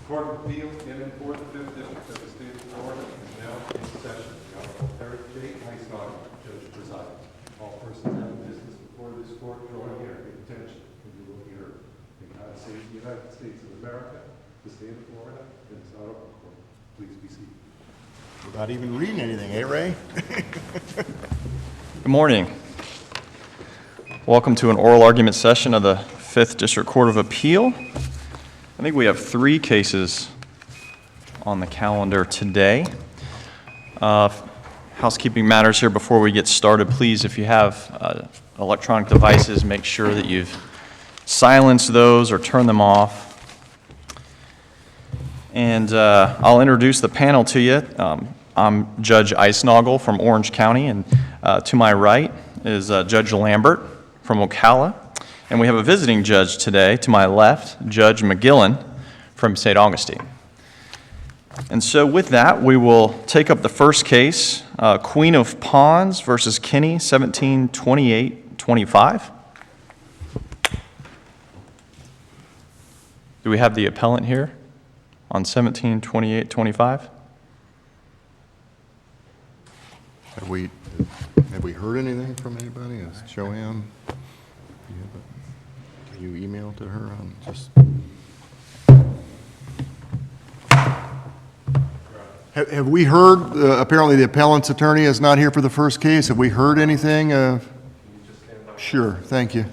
Court of Appeal in and for the 5th District of the State of Florida is now in session. The Honorable Eric J. Heisnogel, Judge presiding. All persons having business before this court drawing their attention and you will be heard. May God save the United States of America, the State of Florida, and this honorable court. Please be seated. Without even reading anything, eh, Ray? Good morning. Welcome to an oral argument session of the 5th District Court of Appeal. I think we have 3 cases on the calendar today. Housekeeping matters here before we get started. Please, if you have electronic devices, make sure that you've silenced those or turned them off. And I'll introduce the panel to you. I'm Judge Heisnogel from Orange County, and to my right is Judge Lambert from Ocala. And we have a visiting judge today, to my left, Judge McGillen from St. Augustine. And so with that, we will take up the first case, Queen of Pawns versus Kinney, 1728-25. Do we have the appellant here on 1728-25? Have we heard anything from anybody? Is Joanne? Can you email to her on just? Have we heard? Apparently, the appellant's attorney is not here for the first case. Have we heard anything? Sure. Thank you.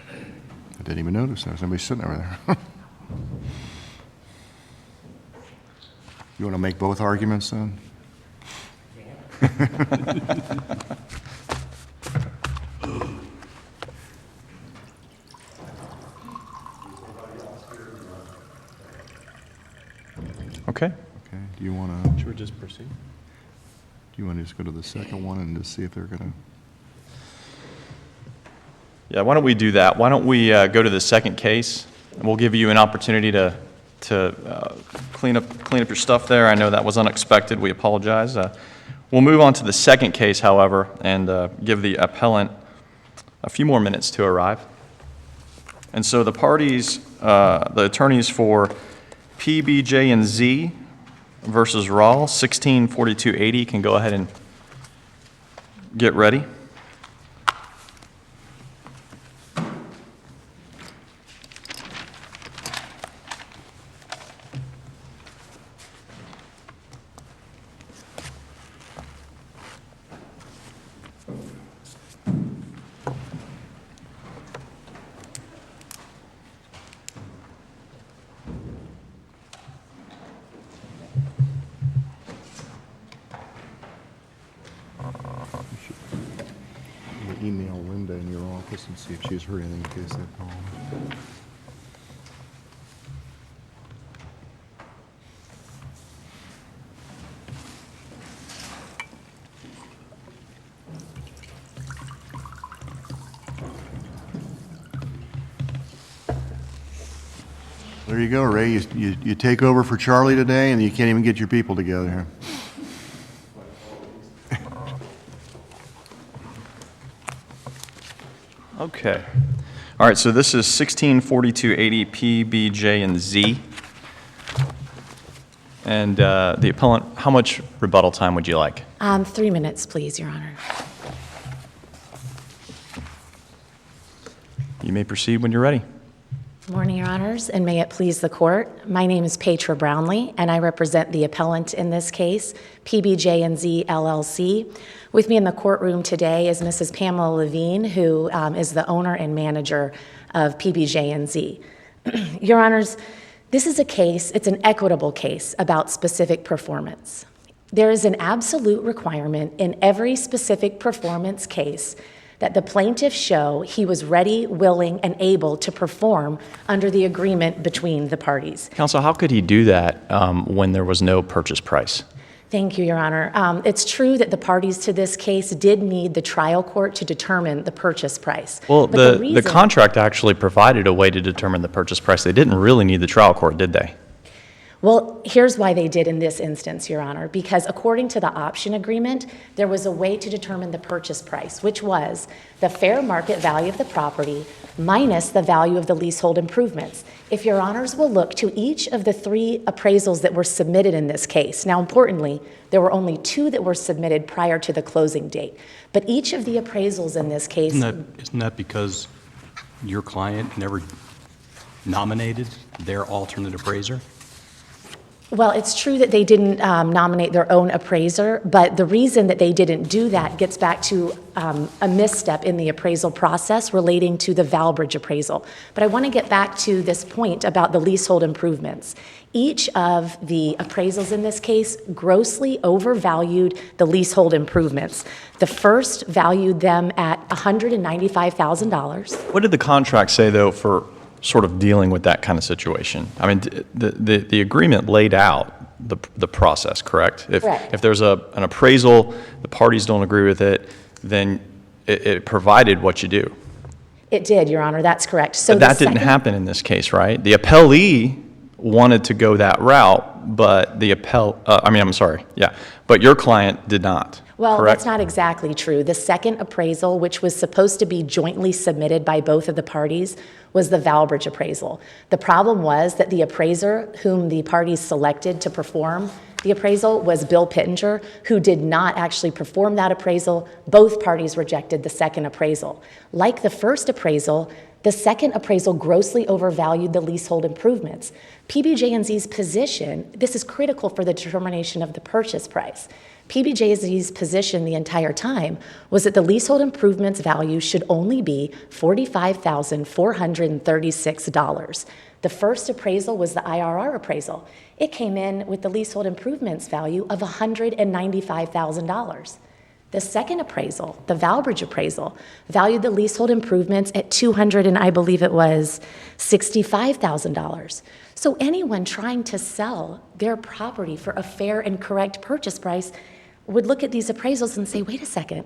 I didn't even notice there was somebody sitting over there. You want to make both arguments then? Okay. Okay. Do you want to? Should we just proceed? Do you want to just go to the second one and just see if they're going to? Yeah, why don't we do that? Why don't we go to the second case, and we'll give you an opportunity to clean up your stuff there. I know that was unexpected. We apologize. We'll move on to the second case, however, and give the appellant a few more minutes to arrive. And so the parties, the attorneys for PBJ and Z versus RAWLE, 164280, can go ahead and get ready. Email Linda in your office and see if she's heard anything in case they call. There you go, Ray. You take over for Charlie today, and you can't even get your people together here. Okay. All right, so this is 164280 PBJ and Z. And the appellant, how much rebuttal time would you like? 3 minutes, please, Your Honor. You may proceed when you're ready. Good morning, Your Honors, and may it please the court. My name is Petra Brownlee, and I represent the appellant in this case, PBJ and Z LLC. With me in the courtroom today is Mrs. Pamela Levine, who is the owner and manager of PBJ and Z. Your Honors, this is a case, it's an equitable case about specific performance. There is an absolute requirement in every specific performance case that the plaintiff show he was ready, willing, and able to perform under the agreement between the parties. Counsel, how could he do that when there was no purchase price? Thank you, Your Honor. It's true that the parties to this case did need the trial court to determine the purchase price. Well, But the contract actually provided a way to determine the purchase price. They didn't really need the trial court, did they? Well, here's why they did in this instance, Your Honor, because according to the option agreement, there was a way to determine the purchase price, which was the fair market value of the property minus the value of the leasehold improvements. If your honors will look to each of the 3 appraisals that were submitted in this case, now importantly, there were only 2 that were submitted prior to the closing date, but each of the appraisals in this case. Isn't that because your client never nominated their alternate appraiser? Well, it's true that they didn't nominate their own appraiser, but the reason that they didn't do that gets back to a misstep in the appraisal process relating to the Valbridge appraisal. But I want to get back to this point about the leasehold improvements. Each of the appraisals in this case grossly overvalued the leasehold improvements. The first valued them at $195,000. What did the contract say, though, for sort of dealing with that kind of situation? I mean, the agreement laid out the process, correct? Correct. If there's an appraisal, the parties don't agree with it, then it provided what you do. It did, Your Honor, that's correct. So But that didn't happen in this case, right? The appellee wanted to go that route, but but your client did not. Well, correct? that's not exactly true. The second appraisal, which was supposed to be jointly submitted by both of the parties, was the Valbridge appraisal. The problem was that the appraiser whom the parties selected to perform the appraisal was Bill Pittenger, who did not actually perform that appraisal. Both parties rejected the second appraisal. Like the first appraisal, the second appraisal grossly overvalued the leasehold improvements. PBJ&Z's position, this is critical for the determination of the purchase price. PBJ&Z's position the entire time was that the leasehold improvements value should only be $45,436. The first appraisal was the IRR appraisal. It came in with the leasehold improvements value of $195,000. The second appraisal, the Valbridge appraisal, valued the leasehold improvements at $265,000. So anyone trying to sell their property for a fair and correct purchase price would look at these appraisals and say, wait a second,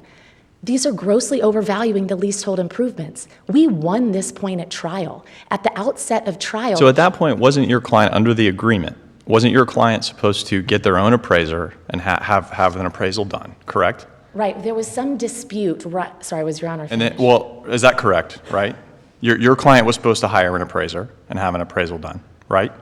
these are grossly overvaluing the leasehold improvements. We won this point at trial. At the outset of trial. So at that point, wasn't your client under the agreement? Wasn't your client supposed to get their own appraiser and have an appraisal done, correct? Right, there was some dispute, sorry, was Your Honor finished? And then, well, is that correct, right? Your client was supposed to hire an appraiser and have an appraisal done, right?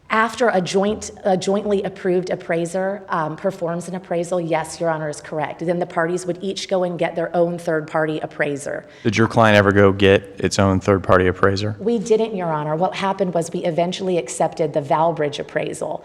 After a jointly approved appraiser performs an appraisal, yes, Your Honor is correct. Then the parties would each go and get their own third-party appraiser. Did your client ever go get its own third-party appraiser? We didn't, Your Honor. What happened was we eventually accepted the Valbridge appraisal.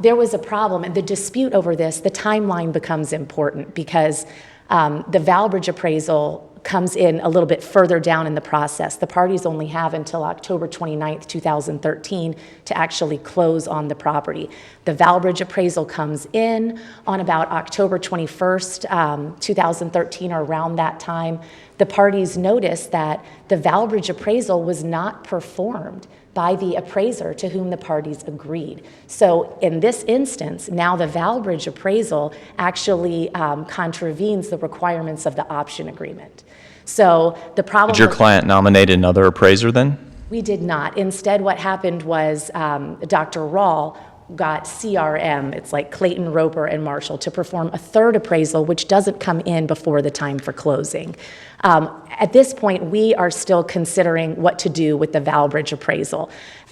There was a problem, and the dispute over this, the timeline becomes important because the Valbridge appraisal comes in a little bit further down in the process. The parties only have until October 29th, 2013 to actually close on the property. The Valbridge appraisal comes in on about October 21st, 2013, or around that time. The parties noticed that the Valbridge appraisal was not performed by the appraiser to whom the parties agreed. So in this instance, now the Valbridge appraisal actually contravenes the requirements of the option agreement. So the problem— Did your client nominate another appraiser then? We did not. Instead, what happened was Dr. RAWLE got CRM, it's like Clayton, Roper, and Marshall, to perform a third appraisal, which doesn't come in before the time for closing. At this point, we are still considering what to do with the Valbridge appraisal.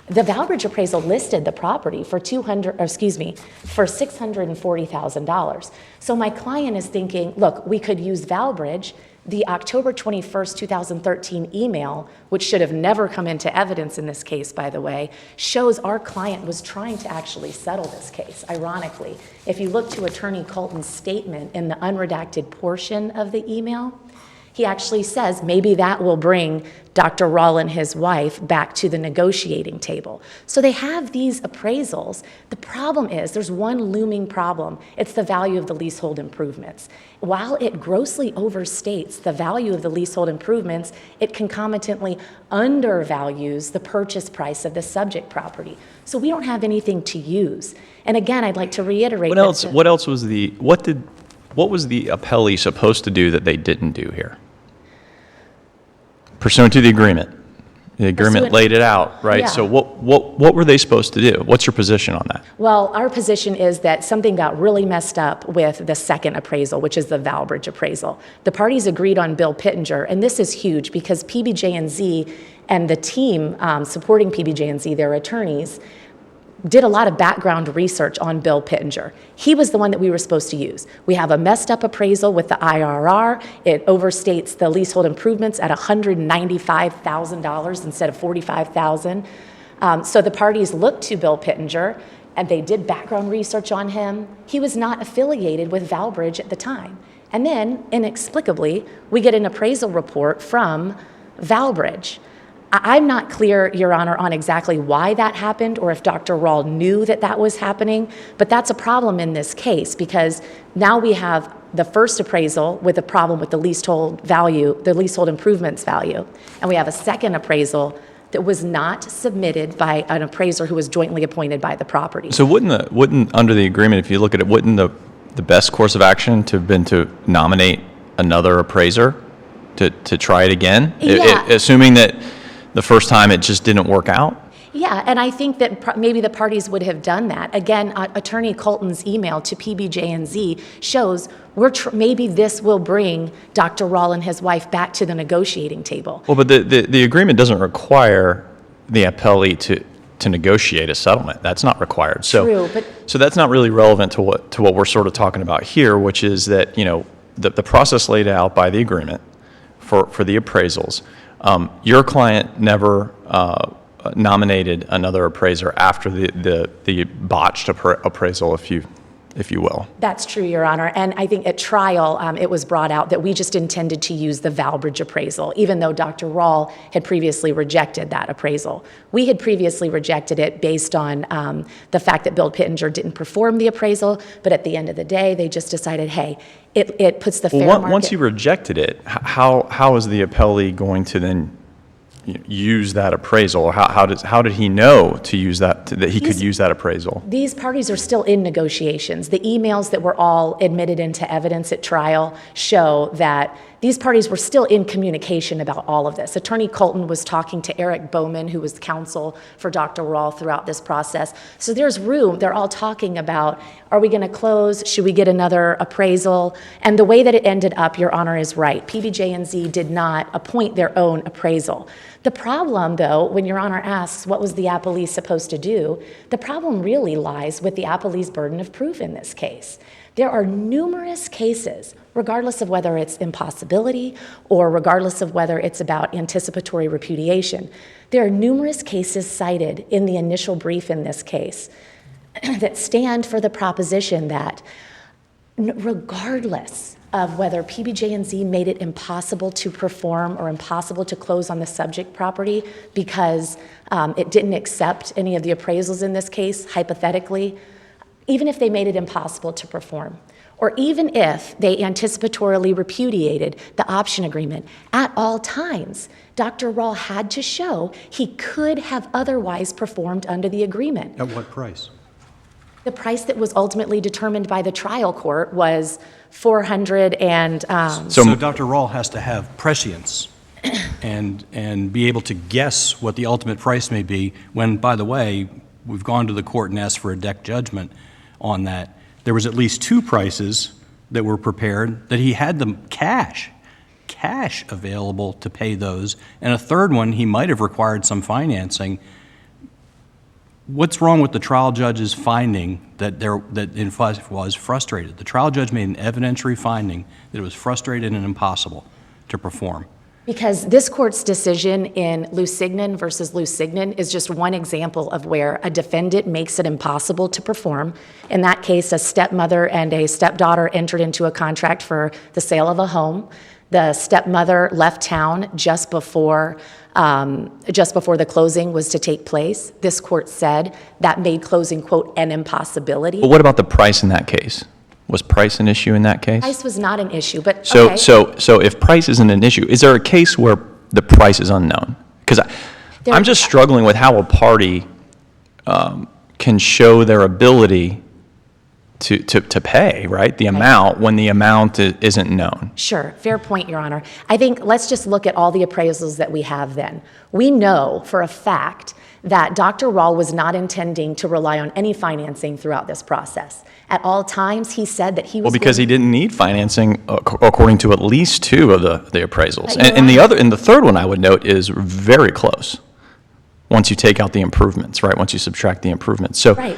The Valbridge appraisal listed the property for $640,000. So my client is thinking, look, we could use Valbridge. The October 21st, 2013 email, which should have never come into evidence in this case, by the way, shows our client was trying to actually settle this case, ironically. If you look to Attorney Colton's statement in the unredacted portion of the email, he actually says maybe that will bring Dr. RAWLE and his wife back to the negotiating table. So they have these appraisals. The problem is there's one looming problem. It's the value of the leasehold improvements. While it grossly overstates the value of the leasehold improvements, it concomitantly undervalues the purchase price of the subject property. So we don't have anything to use. And again, I'd like to reiterate— What else was the appellee supposed to do that they didn't do here? Pursuant to the agreement, The agreement Pursuant- laid it out, right? Yeah. So what were they supposed to do? What's your position on that? Well, our position is that something got really messed up with the second appraisal, which is the Valbridge appraisal. The parties agreed on Bill Pittenger, and this is huge because PBJ&Z and the team supporting PBJ&Z, their attorneys, did a lot of background research on Bill Pittenger. He was the one that we were supposed to use. We have a messed up appraisal with the IRR. It overstates the leasehold improvements at $195,000 instead of $45,000. So the parties looked to Bill Pittenger and they did background research on him. He was not affiliated with Valbridge at the time. And then, inexplicably, we get an appraisal report from Valbridge. I'm not clear, Your Honor, on exactly why that happened or if Dr. RAWLE knew that that was happening, but that's a problem in this case because now we have the first appraisal with a problem with the leasehold value, the leasehold improvements value, and we have a second appraisal that was not submitted by an appraiser who was jointly appointed by the property. So wouldn't under the agreement, if you look at it, wouldn't the best course of action to have been to nominate another appraiser to try it again? Yeah. Assuming that the first time it just didn't work out? Yeah, and I think that maybe the parties would have done that. Again, Attorney Colton's email to PBJ&Z shows maybe this will bring Dr. RAWLE and his wife back to the negotiating table. Well, but the agreement doesn't require the appellee to negotiate a settlement. That's not required. So, True, but so that's not really relevant to what we're sort of talking about here, which is that, the process laid out by the agreement for the appraisals. Your client never nominated another appraiser after the botched appraisal, if you will. That's true, Your Honor. And I think at trial, it was brought out that we just intended to use the Valbridge appraisal, even though Dr. RAWLE had previously rejected that appraisal. We had previously rejected it based on the fact that Bill Pittenger didn't perform the appraisal, but at the end of the day, they just decided, hey, it puts the fair market. Once you rejected it, how is the appellee going to then use that appraisal? Or how did he know to use that, that he could use that appraisal? These parties are still in negotiations. The emails that were all admitted into evidence at trial show that these parties were still in communication about all of this. Attorney Colton was talking to Eric Bowman, who was counsel for Dr. RAWLE throughout this process. So there's room. They're all talking about, are we going to close? Should we get another appraisal? And the way that it ended up, Your Honor is right. PBJ&Z did not appoint their own appraisal. The problem, though, when Your Honor asks what was the appellee supposed to do, the problem really lies with the appellee's burden of proof in this case. There are numerous cases, regardless of whether it's impossibility or regardless of whether it's about anticipatory repudiation. There are numerous cases cited in the initial brief in this case that stand for the proposition that regardless of whether PBJ&Z made it impossible to perform or impossible to close on the subject property because it didn't accept any of the appraisals in this case, hypothetically, even if they made it impossible to perform, or even if they anticipatorily repudiated the option agreement, at all times, Dr. RAWLE had to show he could have otherwise performed under the agreement. At what price? The price that was ultimately determined by the trial court was $400 and... So Dr. RAWLE has to have prescience and be able to guess what the ultimate price may be when, by the way, we've gone to the court and asked for a deck judgment on that. There was at least two prices that were prepared that he had them cash available to pay those, and a third one he might have required some financing. What's wrong with the trial judge's finding that in fact was frustrated? The trial judge made an evidentiary finding that it was frustrated and impossible to perform. Because this court's decision in Lusignan versus Lusignan is just one example of where a defendant makes it impossible to perform. In that case, a stepmother and a stepdaughter entered into a contract for the sale of a home. The stepmother left town just before the closing was to take place. This court said that made closing, quote, an impossibility. But what about the price in that case? Was price an issue in that case? Price was not an issue, but So, okay. so if price isn't an issue, is there a case where the price is unknown? Because I'm just struggling with how a party can show their ability to pay, right? The amount, when the amount isn't known. Sure, fair point, Your Honor. I think let's just look at all the appraisals that we have then. We know for a fact that Dr. RAWLE was not intending to rely on any financing throughout this process. At all times, he said that he was Well, because he didn't need financing according to at least two of the appraisals. But And the third one I would note is very close. Once you take out the improvements, right? Once you subtract the improvements. So Right.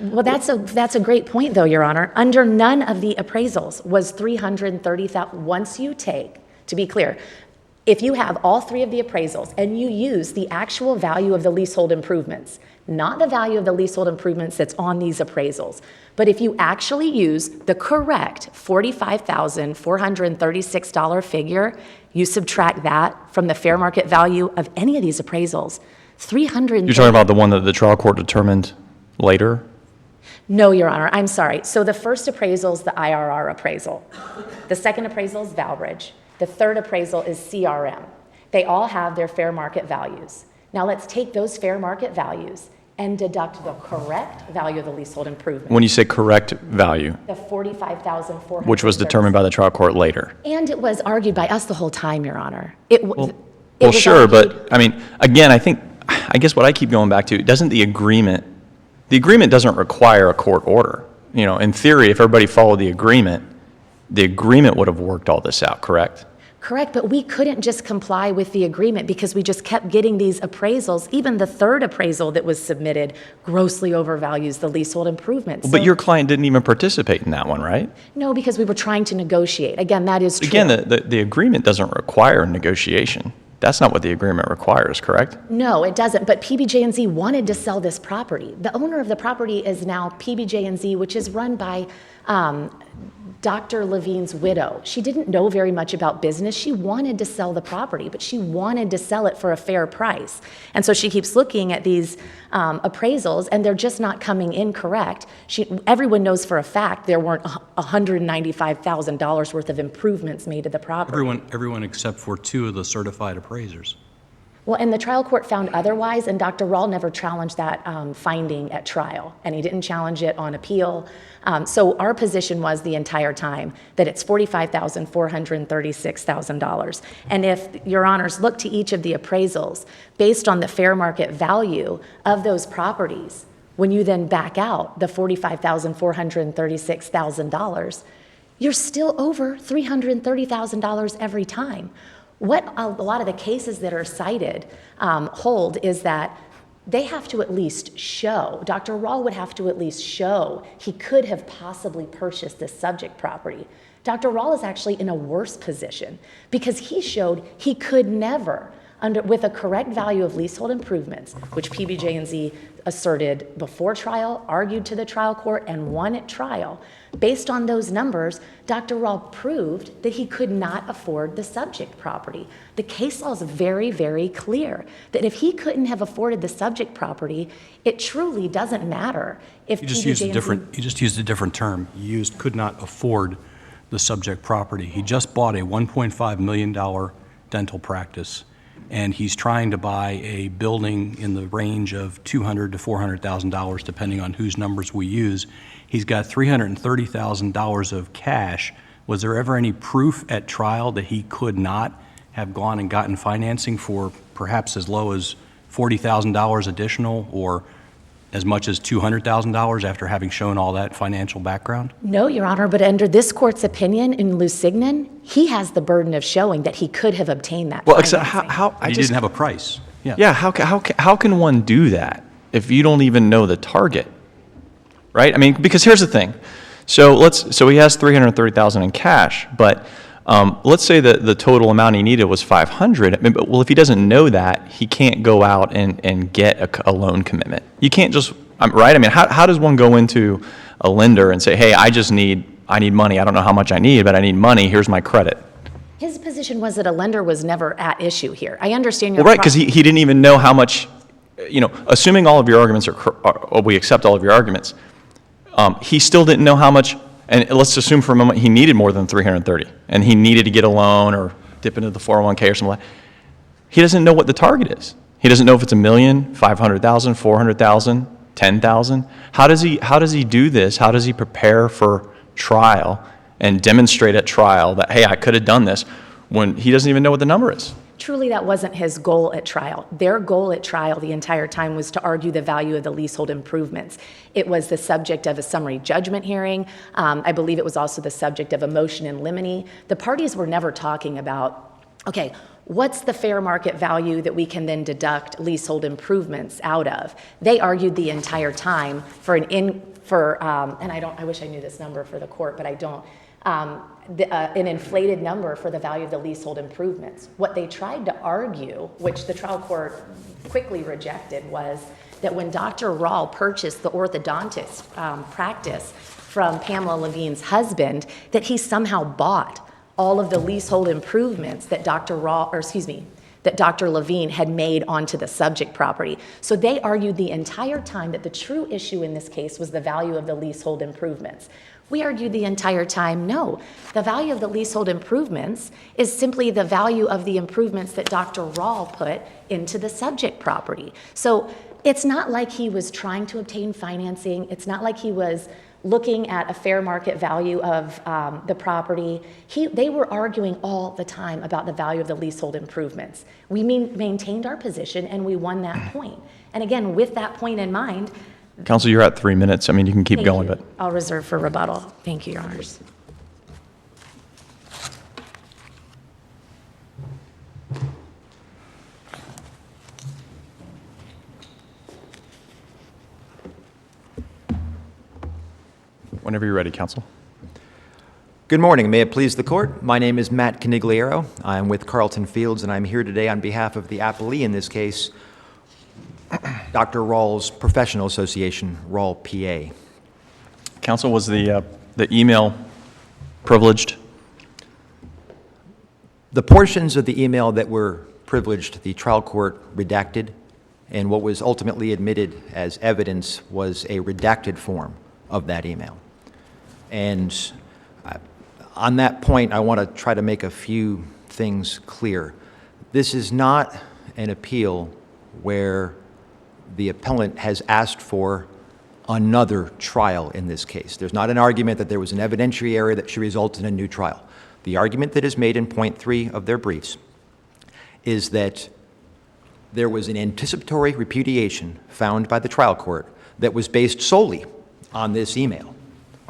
Well, that's a great point, though, Your Honor. Under none of the appraisals was $330,000. Once you take, to be clear, if you have all three of the appraisals and you use the actual value of the leasehold improvements, not the value of the leasehold improvements that's on these appraisals, but if you actually use the correct $45,436 figure, you subtract that from the fair market value of any of these appraisals, $330,000. you're talking about the one that the trial court determined later? No, Your Honor, I'm sorry. So the first appraisal is the IRR appraisal. The second appraisal is Valbridge. The third appraisal is CRM. They all have their fair market values. Now let's take those fair market values and deduct the correct value of the leasehold improvement. When you say correct value, The $45,400. which was determined by the trial court later. And it was argued by us the whole time, Your Honor. It Well, was sure, argued- but I mean, again, I guess what I keep going back to, doesn't the agreement doesn't require a court order. You know, in theory, if everybody followed the agreement would have worked all this out, correct? Correct, but we couldn't just comply with the agreement because we just kept getting these appraisals. Even the third appraisal that was submitted grossly overvalues the leasehold improvements. But So- your client didn't even participate in that one, right? No, because we were trying to negotiate. Again, that is true. Again, the agreement doesn't require negotiation. That's not what the agreement requires, correct? No, it doesn't, but PBJ&Z wanted to sell this property. The owner of the property is now PBJ&Z, which is run by Dr. Levine's widow. She didn't know very much about business. She wanted to sell the property, but she wanted to sell it for a fair price. And so she keeps looking at these appraisals, and they're just not coming in correct. Everyone knows for a fact there weren't $195,000 worth of improvements made to the property. Everyone except for two of the certified appraisers. Well, and the trial court found otherwise, and Dr. RAWLE never challenged that finding at trial, and he didn't challenge it on appeal. So our position was the entire time that it's $45,436,000. And if Your Honors look to each of the appraisals, based on the fair market value of those properties, when you then back out the $45,436,000, you're still over $330,000 every time. What a lot of the cases that are cited hold is that they have to at least show, Dr. RAWLE would have to at least show he could have possibly purchased this subject property. Dr. RAWLE is actually in a worse position because he showed he could never, with a correct value of leasehold improvements, which PBJ&Z asserted before trial, argued to the trial court, and won at trial. Based on those numbers, Dr. RAWLE proved that he could not afford the subject property. The case law is very, very clear that if he couldn't have afforded the subject property, it truly doesn't matter if You just PBJ&Z... used a different term. You used could not afford the subject property. He just bought a $1.5 million dental practice, and he's trying to buy a building in the range of $200,000 to $400,000, depending on whose numbers we use. He's got $330,000 of cash. Was there ever any proof at trial that he could not have gone and gotten financing for perhaps as low as $40,000 additional, or as much as $200,000 after having shown all that financial background? No, Your Honor, but under this court's opinion in Lusignan, he has the burden of showing that he could have obtained that Well, financing. except how He didn't have a price. Yeah, how can one do that if you don't even know the target? Right? I mean, because here's the thing. So he has $330,000 in cash, but let's say that the total amount he needed was $500. I mean, well, if he doesn't know that, he can't go out and get a loan commitment. You can't just, right? I mean, how does one go into a lender and say, hey, I need money. I don't know how much I need, but I need money. Here's my credit. His position was that a lender was never at issue here. I understand your... Well, right, because he didn't even know how much, assuming all of your arguments or we accept all of your arguments, he still didn't know how much, and let's assume for a moment he needed more than $330,000, and he needed to get a loan or dip into the 401k or something like that. He doesn't know what the target is. He doesn't know if it's $1 million, $500,000, $400,000, $10,000? How does he do this? How does he prepare for trial and demonstrate at trial that, hey, I could have done this, when he doesn't even know what the number is? Truly, that wasn't his goal at trial. Their goal at trial the entire time was to argue the value of the leasehold improvements. It was the subject of a summary judgment hearing. I believe it was also the subject of a motion in limine. The parties were never talking about, okay, what's the fair market value that we can then deduct leasehold improvements out of? They argued the entire time for and I wish I knew this number for the court, but I don't. An inflated number for the value of the leasehold improvements. What they tried to argue, which the trial court quickly rejected, was that when Dr. RAWLE purchased the orthodontist practice from Pamela Levine's husband, that he somehow bought all of the leasehold improvements that Dr. Levine had made onto the subject property. So they argued the entire time that the true issue in this case was the value of the leasehold improvements. We argued the entire time, no, the value of the leasehold improvements is simply the value of the improvements that Dr. RAWLE put into the subject property. So it's not like he was trying to obtain financing. It's not like he was looking at a fair market value of the property. They were arguing all the time about the value of the leasehold improvements. We maintained our position and we won that point. And again, with that point in mind, Counsel, you're at 3 minutes. I mean, you can keep going, but. I'll reserve for rebuttal. Thank you, Your Honors. Whenever you're ready, counsel. Good morning. May it please the court. My name is Matt Canigliaro. I'm with Carlton Fields, and I'm here today on behalf of the appellee in this case, Dr. RAWLE's professional association, RAWLE PA. Counsel, was the email privileged? The portions of the email that were privileged, the trial court redacted, and what was ultimately admitted as evidence was a redacted form of that email. And on that point, I want to try to make a few things clear. This is not an appeal where the appellant has asked for another trial in this case. There's not an argument that there was an evidentiary error that should result in a new trial. The argument that is made in point 3 of their briefs is that there was an anticipatory repudiation found by the trial court that was based solely on this email,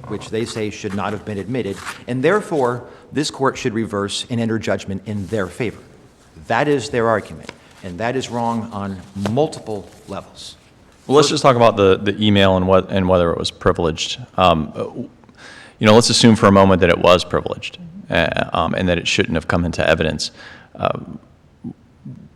which they say should not have been admitted, and therefore this court should reverse and enter judgment in their favor. That is their argument, and that is wrong on multiple levels. Well, let's just talk about the email and whether it was privileged. Let's assume for a moment that it was privileged and that it shouldn't have come into evidence.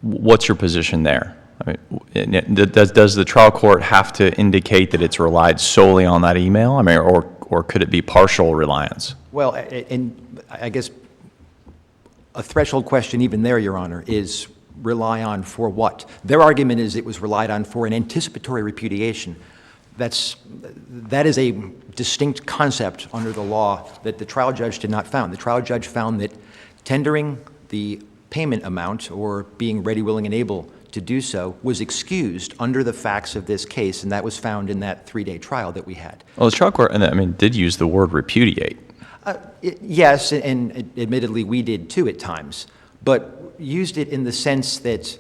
What's your position there? I mean, does the trial court have to indicate that it's relied solely on that email? I mean, or could it be partial reliance? Well, and I guess a threshold question even there, Your Honor, is rely on for what? Their argument is it was relied on for an anticipatory repudiation. That is a distinct concept under the law that the trial judge did not found. The trial judge found that tendering the payment amount or being ready, willing, and able to do so was excused under the facts of this case, and that was found in that 3-day trial that we had. Well, the trial court, did use the word repudiate. Yes, and admittedly we did too at times, but used it in the sense that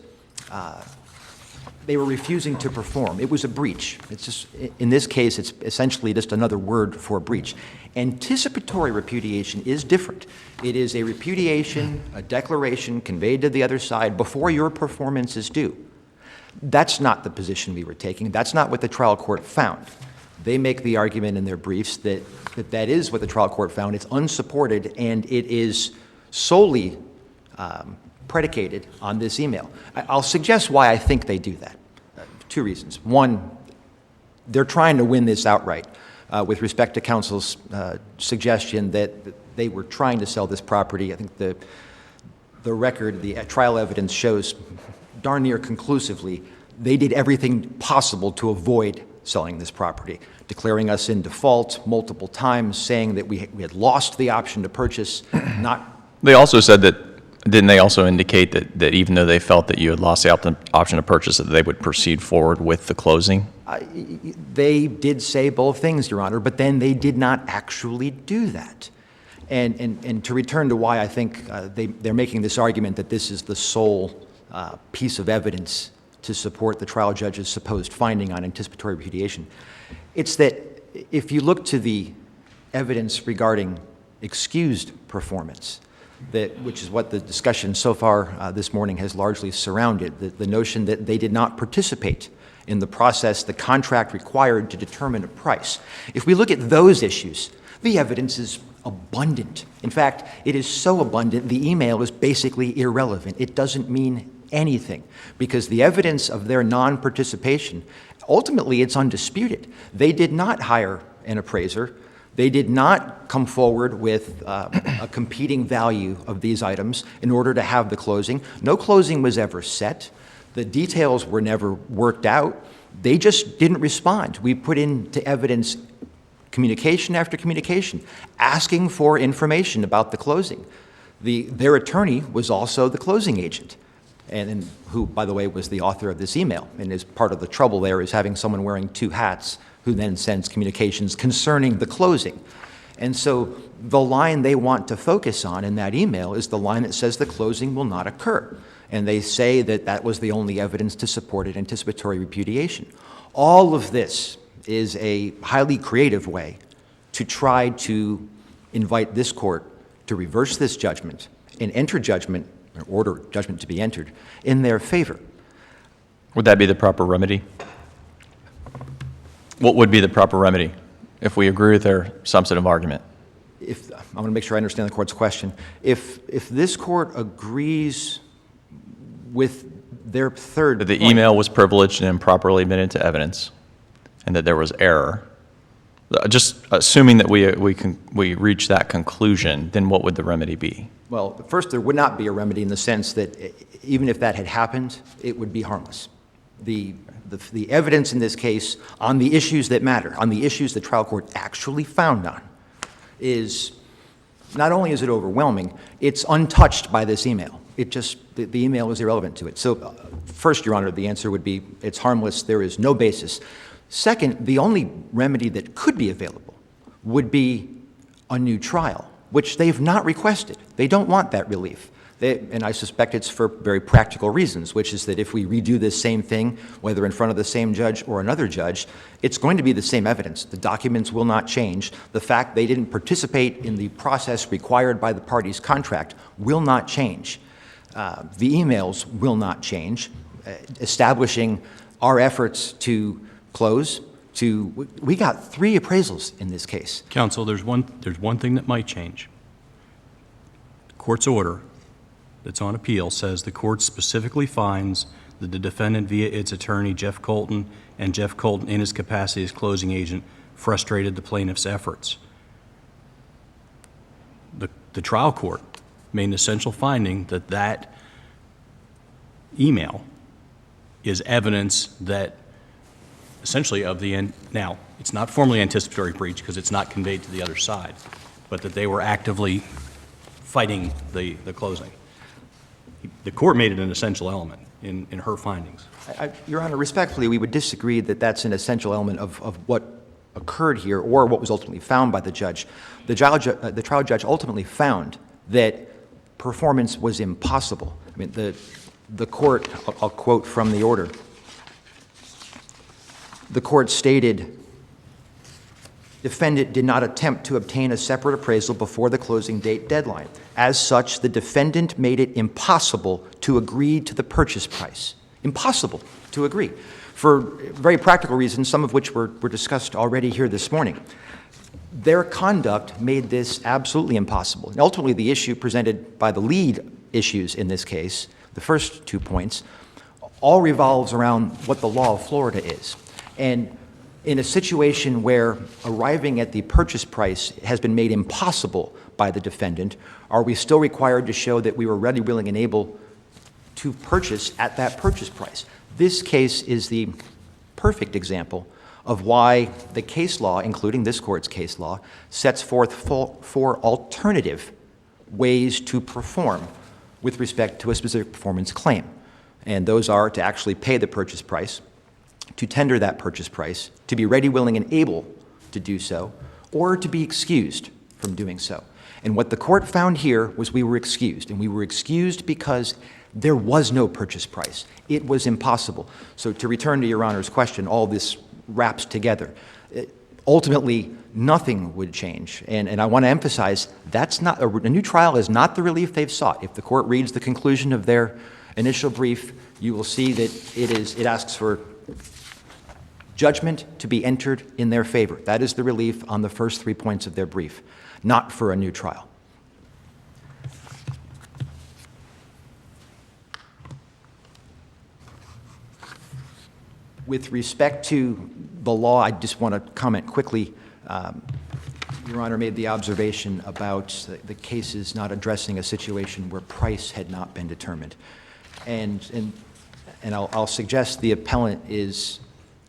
they were refusing to perform. It was a breach. It's just, in this case, it's essentially just another word for breach. Anticipatory repudiation is different. It is a repudiation, a declaration conveyed to the other side before your performance is due. That's not the position we were taking. That's not what the trial court found. They make the argument in their briefs that that is what the trial court found. It's unsupported, and it is solely predicated on this email. I'll suggest why I think they do that. 2 reasons. One, they're trying to win this outright with respect to counsel's suggestion that they were trying to sell this property. I think the record, the trial evidence shows darn near conclusively they did everything possible to avoid selling this property, declaring us in default multiple times, saying that we had lost the option to purchase, not... They also said that Didn't they also indicate that even though they felt that you had lost the option to purchase, that they would proceed forward with the closing? They did say both things, Your Honor, but then they did not actually do that. And to return to why I think they're making this argument that this is the sole piece of evidence to support the trial judge's supposed finding on anticipatory repudiation, it's that if you look to the evidence regarding excused performance, which is what the discussion so far this morning has largely surrounded, the notion that they did not participate in the process the contract required to determine a price. If we look at those issues, the evidence is abundant. In fact, it is so abundant, the email is basically irrelevant. It doesn't mean anything because the evidence of their non-participation, ultimately it's undisputed. They did not hire an appraiser. They did not come forward with a competing value of these items in order to have the closing. No closing was ever set. The details were never worked out. They just didn't respond. We put into evidence communication after communication, asking for information about the closing. Their attorney was also the closing agent, and who, by the way, was the author of this email. And as part of the trouble there is having someone wearing two hats who then sends communications concerning the closing. And so the line they want to focus on in that email is the line that says the closing will not occur. And they say that that was the only evidence to support an anticipatory repudiation. All of this is a highly creative way to try to invite this court to reverse this judgment and enter judgment, or order judgment to be entered, in their favor. Would that be the proper remedy? What would be the proper remedy if we agree with their substantive argument? I want to make sure I understand the court's question. If this court agrees with their third That the point, email was privileged and improperly admitted to evidence, and that there was error, just assuming that we reach that conclusion, then what would the remedy be? well, first, there would not be a remedy in the sense that even if that had happened, it would be harmless. The evidence in this case on the issues that matter, on the issues the trial court actually found on, is not only is it overwhelming, it's untouched by this email. The email is irrelevant to it. So first, Your Honor, the answer would be it's harmless. There is no basis. Second, the only remedy that could be available would be a new trial, which they've not requested. They don't want that relief. And I suspect it's for very practical reasons, which is that if we redo this same thing, whether in front of the same judge or another judge, it's going to be the same evidence. The documents will not change. The fact they didn't participate in the process required by the party's contract will not change. The emails will not change. Establishing our efforts to close, we got 3 appraisals in this case. Counsel, there's one thing that might change. The court's order that's on appeal says the court specifically finds that the defendant via its attorney, Jeff Colton, and Jeff Colton in his capacity as closing agent frustrated the plaintiff's efforts. The trial court made an essential finding that that email is evidence that essentially of the end. Now, it's not formally anticipatory breach because it's not conveyed to the other side, but that they were actively fighting the closing. The court made it an essential element in her findings. Your Honor, respectfully, we would disagree that that's an essential element of what occurred here or what was ultimately found by the judge. The trial judge ultimately found that performance was impossible. I mean, the court, I'll quote from the order, the court stated, defendant did not attempt to obtain a separate appraisal before the closing date deadline. As such, the defendant made it impossible to agree to the purchase price. Impossible to agree. For very practical reasons, some of which were discussed already here this morning. Their conduct made this absolutely impossible. And ultimately, the issue presented by the lead issues in this case, the first 2 points, all revolves around what the law of Florida is. And in a situation where arriving at the purchase price has been made impossible by the defendant, are we still required to show that we were ready, willing, and able to purchase at that purchase price? This case is the perfect example of why the case law, including this court's case law, sets forth 4 alternative ways to perform with respect to a specific performance claim. And those are to actually pay the purchase price, to tender that purchase price, to be ready, willing, and able to do so, or to be excused from doing so. And what the court found here was we were excused, and we were excused because there was no purchase price. It was impossible. So to return to Your Honor's question, all this wraps together. Ultimately, nothing would change. And I want to emphasize, that's not, a new trial is not the relief they've sought. If the court reads the conclusion of their initial brief, you will see that it asks for judgment to be entered in their favor. That is the relief on the first 3 points of their brief, not for a new trial. With respect to the law, I just want to comment quickly. Your Honor made the observation about the cases not addressing a situation where price had not been determined. And I'll suggest the appellant is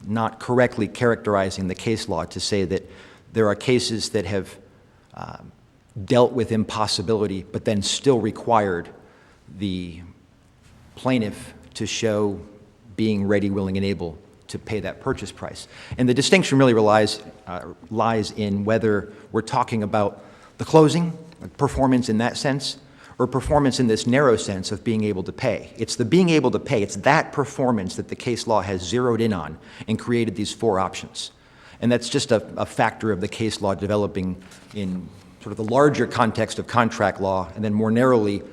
not correctly characterizing the case law to say that there are cases that have dealt with impossibility but then still required the plaintiff to show being ready, willing, and able to pay that purchase price. And the distinction really lies in whether we're talking about the closing, performance in that sense, or performance in this narrow sense of being able to pay. It's the being able to pay, it's that performance that the case law has zeroed in on and created these 4 options. And that's just a factor of the case law developing in sort of the larger context of contract law, and then more narrowly,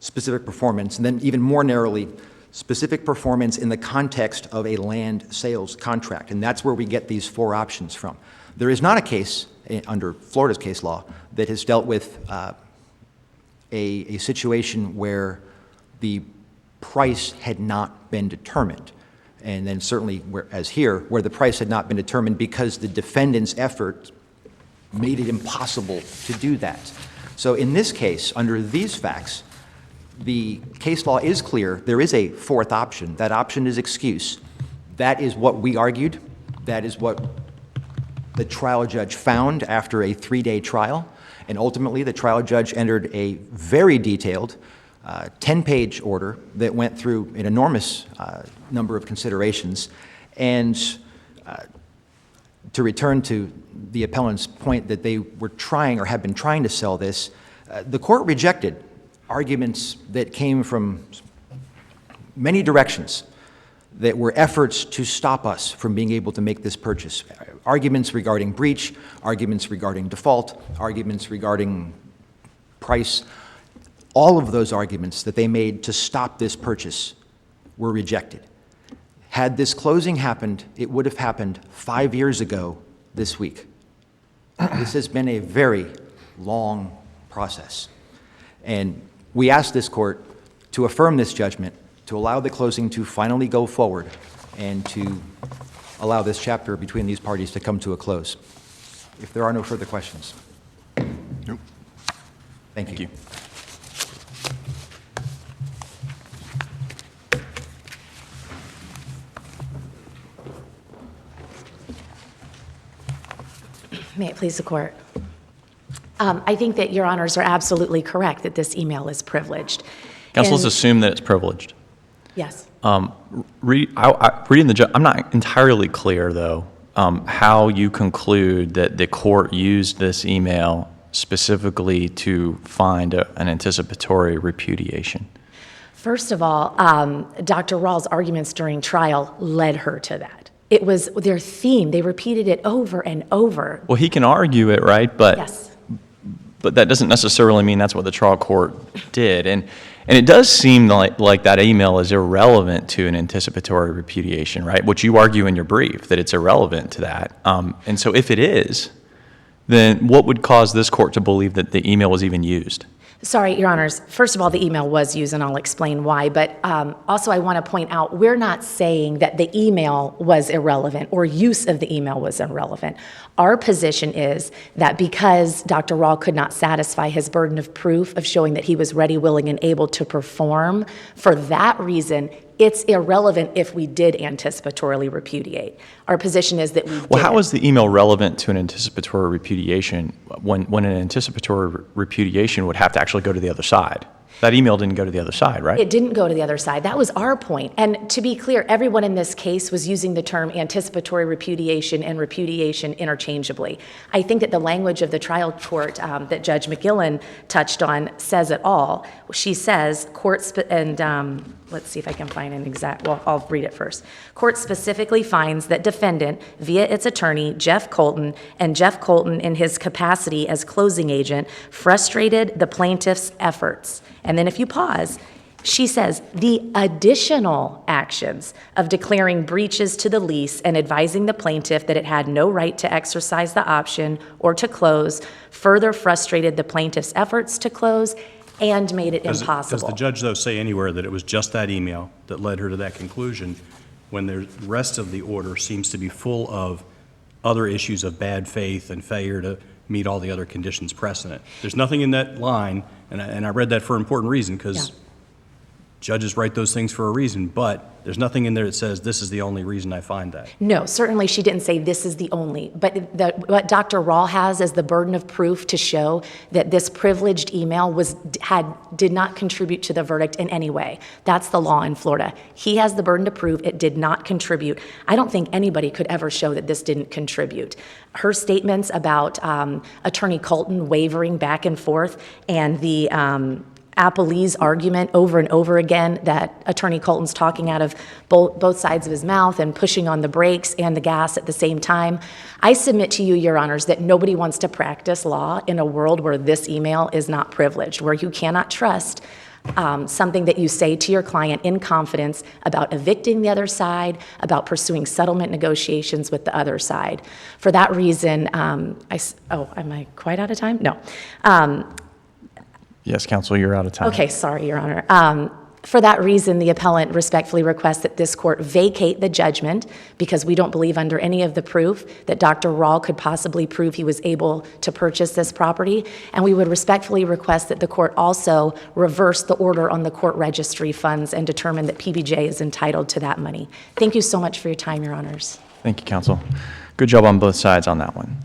specific performance, and then even more narrowly, specific performance in the context of a land sales contract. And that's where we get these 4 options from. There is not a case under Florida's case law that has dealt with a situation where the price had not been determined. And then certainly, as here, where the price had not been determined because the defendant's effort made it impossible to do that. So in this case, under these facts, the case law is clear. There is a 4th option. That option is excuse. That is what we argued. That is what the trial judge found after a 3-day trial. And ultimately, the trial judge entered a very detailed 10-page order that went through an enormous number of considerations. And to return to the appellant's point that they were trying or have been trying to sell this, the court rejected arguments that came from many directions that were efforts to stop us from being able to make this purchase. Arguments regarding breach, arguments regarding default, arguments regarding price. All of those arguments that they made to stop this purchase were rejected. Had this closing happened, it would have happened 5 years ago this week. This has been a very long process. And we ask this court to affirm this judgment, to allow the closing to finally go forward, and to allow this chapter between these parties to come to a close. If there are no further questions. Nope. Thank you. May it please the court. I think that your honors are absolutely correct that this email is privileged. Counsel, let's And- assume that it's privileged. Yes. Reading I'm not entirely clear, though, how you conclude that the court used this email specifically to find an anticipatory repudiation. First of all, Dr. Rawle's arguments during trial led her to that. It was their theme. They repeated it over and over. Well, he can argue it, right? Yes. But that doesn't necessarily mean that's what the trial court did. And it does seem like that email is irrelevant to an anticipatory repudiation, right? Which you argue in your brief, that it's irrelevant to that. And so if it is, then what would cause this court to believe that the email was even used? Sorry, your honors. First of all, the email was used, and I'll explain why. But also, I want to point out, we're not saying that the email was irrelevant or use of the email was irrelevant. Our position is that because Dr. Rawle could not satisfy his burden of proof of showing that he was ready, willing, and able to perform, for that reason, it's irrelevant if we did anticipatorily repudiate. Our position is that we did. Well, how is the email relevant to an anticipatory repudiation when an anticipatory repudiation would have to actually go to the other side? That email didn't go to the other side, right? It didn't go to the other side. That was our point. And to be clear, everyone in this case was using the term anticipatory repudiation and repudiation interchangeably. I think that the language of the trial court that Judge McGillen touched on says it all. She says, let's see if I can find an exact, well, I'll read it first. Court specifically finds that defendant, via its attorney, Jeff Colton, and Jeff Colton in his capacity as closing agent, frustrated the plaintiff's efforts. And then if you pause, she says, the additional actions of declaring breaches to the lease and advising the plaintiff that it had no right to exercise the option or to close further frustrated the plaintiff's efforts to close and made it impossible. Does the judge, though, say anywhere that it was just that email that led her to that conclusion when the rest of the order seems to be full of other issues of bad faith and failure to meet all the other conditions precedent? There's nothing in that line, and I read that for an important reason, because judges write those things for a reason, but there's nothing in there that says this is the only reason I find that. No, certainly she didn't say this is the only, but what Dr. RAWLE has is the burden of proof to show that this privileged email did not contribute to the verdict in any way. That's the law in Florida. He has the burden to prove it did not contribute. I don't think anybody could ever show that this didn't contribute. Her statements about Attorney Colton wavering back and forth and the Applee's argument over and over again that Attorney Colton's talking out of both sides of his mouth and pushing on the brakes and the gas at the same time. I submit to you, Your Honors, that nobody wants to practice law in a world where this email is not privileged, where you cannot trust something that you say to your client in confidence about evicting the other side, about pursuing settlement negotiations with the other side. For that reason, am I quite out of time? No. Yes, counsel, you're out of time. Okay, sorry, Your Honor. For that reason, the appellant respectfully requests that this court vacate the judgment because we don't believe under any of the proof that Dr. RAWLE could possibly prove he was able to purchase this property. And we would respectfully request that the court also reverse the order on the court registry funds and determine that PBJ is entitled to that money. Thank you so much for your time, Your Honors. Thank you, counsel. Good job on both sides on that one.